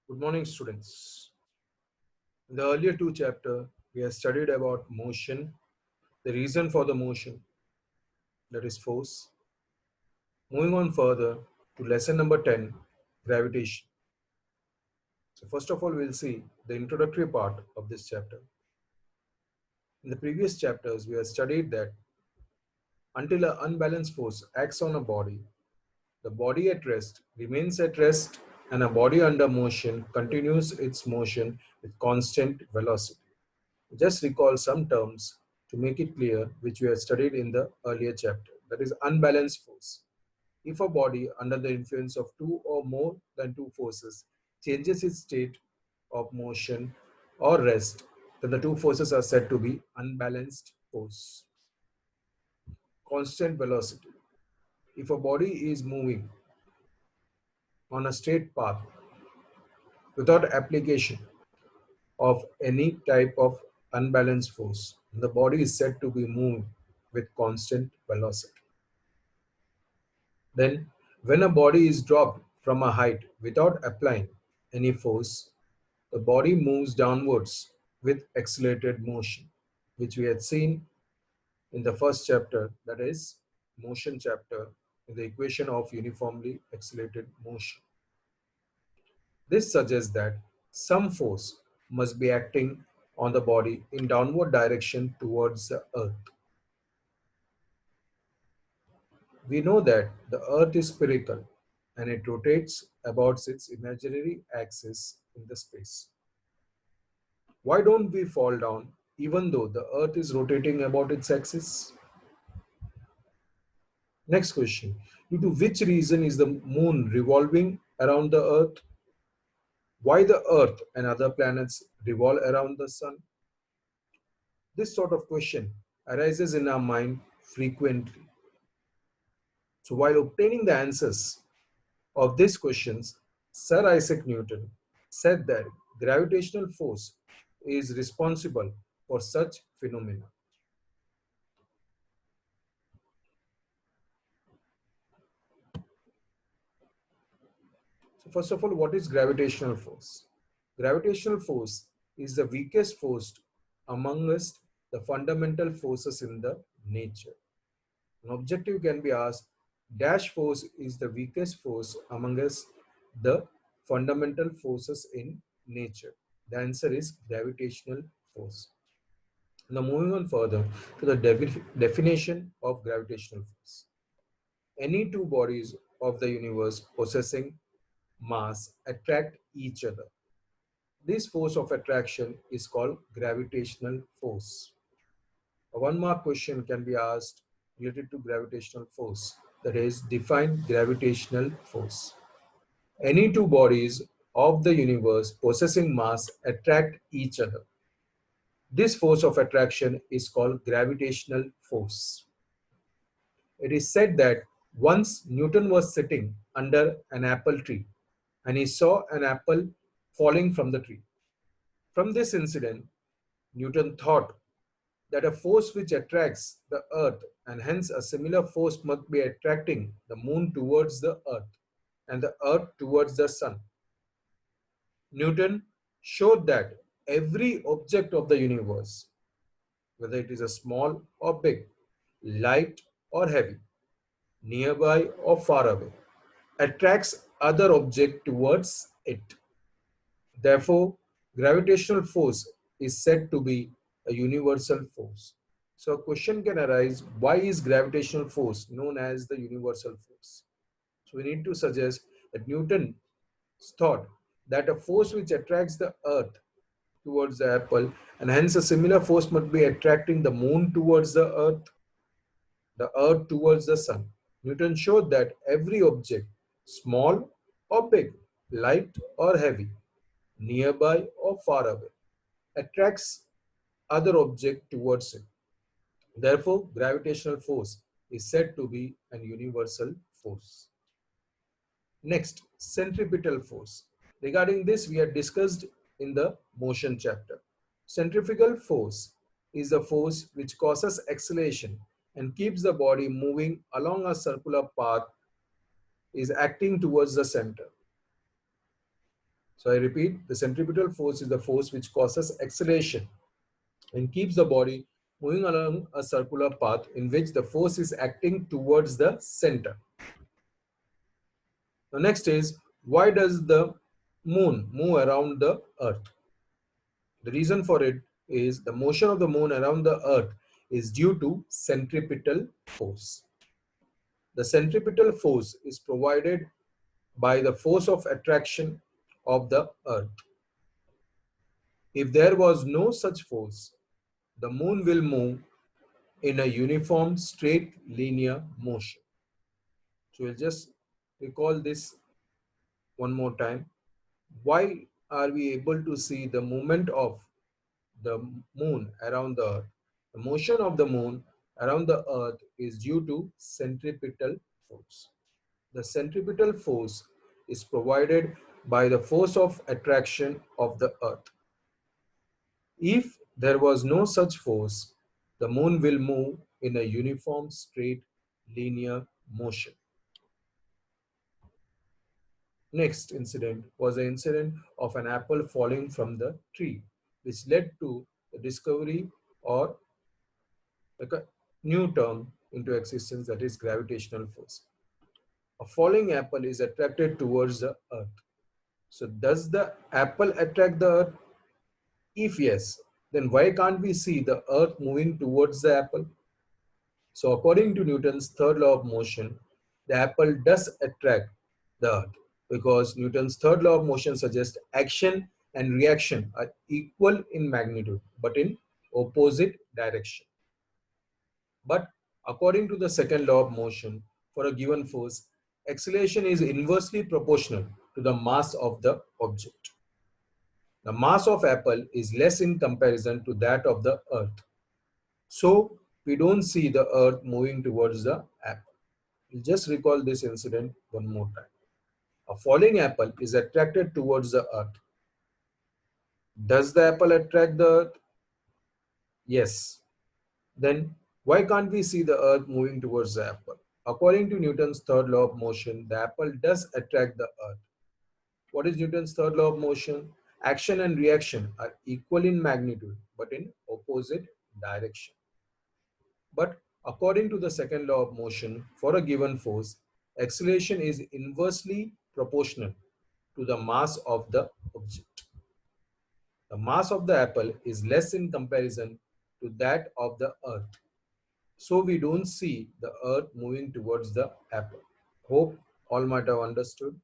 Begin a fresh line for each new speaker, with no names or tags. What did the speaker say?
Good morning, students. In the earlier two chapters, we have studied about motion, the reason for the motion, that is force. Moving on further to lesson number 10, gravitation. So first of all, we'll see the introductory part of this chapter. In the previous chapters, we have studied that until an unbalanced force acts on a body, the body at rest remains at rest and a body under motion continues its motion with constant velocity. Just recall some terms to make it clear, which we have studied in the earlier chapter. That is unbalanced force. If a body under the influence of two or more than two forces changes its state of motion or rest, then the two forces are said to be unbalanced force. Constant velocity. If a body is moving on a straight path without application of any type of unbalanced force, the body is said to be moving with constant velocity. Then, when a body is dropped from a height without applying any force, the body moves downwards with accelerated motion, which we had seen in the first chapter, that is, motion chapter, in the equation of uniformly accelerated motion. This suggests that some force must be acting on the body in downward direction towards the earth. We know that the earth is spherical and it rotates about its imaginary axis in the space. Why don't we fall down even though the earth is rotating about its axis? Next question. Due to which reason is the moon revolving around the earth? Why the earth and other planets revolve around the sun? This sort of question arises in our mind frequently. So while obtaining the answers of these questions, Sir Isaac Newton said that gravitational force is responsible for such phenomena. So first of all, what is gravitational force? Gravitational force is the weakest force amongst the fundamental forces in the nature. An objective can be asked, dash force is the weakest force amongst the fundamental forces in nature. The answer is gravitational force. Now moving on further to the definition of gravitational force. Any two bodies of the universe possessing mass attract each other. This force of attraction is called gravitational force. A one mark question can be asked related to gravitational force, that is, define gravitational force. Any two bodies of the universe possessing mass attract each other. This force of attraction is called gravitational force. It is said that once Newton was sitting under an apple tree and he saw an apple falling from the tree. From this incident, Newton thought that a force which attracts the earth and hence a similar force must be attracting the moon towards the earth and the earth towards the sun. Newton showed that every object of the universe, whether it is a small or big, light or heavy, nearby or far away, attracts other object towards it. Therefore, gravitational force is said to be a universal force. So a question can arise, why is gravitational force known as the universal force? So we need to suggest that Newton thought that a force which attracts the earth towards the apple and hence a similar force must be attracting the moon towards the earth towards the sun. Newton showed that every object, small or big, light or heavy, nearby or far away, attracts other object towards it. Therefore, gravitational force is said to be an universal force. Next, centripetal force. Regarding this, we had discussed in the motion chapter. Centrifugal force is the force which causes acceleration and keeps the body moving along a circular path, is acting towards the center. So I repeat, the centripetal force is the force which causes acceleration and keeps the body moving along a circular path in which the force is acting towards the center. The next is, why does the moon move around the earth? The reason for it is the motion of the moon around the earth is due to centripetal force. The centripetal force is provided by the force of attraction of the earth. If there was no such force, the moon will move in a uniform straight linear motion. So we'll just recall this one more time. Why are we able to see the movement of the moon around the earth? The motion of the moon around the earth is due to centripetal force. The centripetal force is provided by the force of attraction of the earth. If there was no such force, the moon will move in a uniform straight linear motion. Next incident was the incident of an apple falling from the tree, which led to the discovery or like a new term into existence, that is gravitational force. A falling apple is attracted towards the earth. So does the apple attract the earth? If yes, then why can't we see the earth moving towards the apple? So according to Newton's third law of motion, the apple does attract the earth because Newton's third law of motion suggests action and reaction are equal in magnitude but in opposite direction. But according to the second law of motion, for a given force, acceleration is inversely proportional to the mass of the object. The mass of apple is less in comparison to that of the earth. So we don't see the earth moving towards the apple. We'll just recall this incident one more time. A falling apple is attracted towards the earth. Does the apple attract the earth? Yes. Then why can't we see the earth moving towards the apple? According to Newton's third law of motion, the apple does attract the earth. What is Newton's third law of motion? Action and reaction are equal in magnitude but in opposite direction. But according to the second law of motion, for a given force, acceleration is inversely proportional to the mass of the object. The mass of the apple is less in comparison to that of the earth. So we don't see the earth moving towards the apple. Hope all might have understood.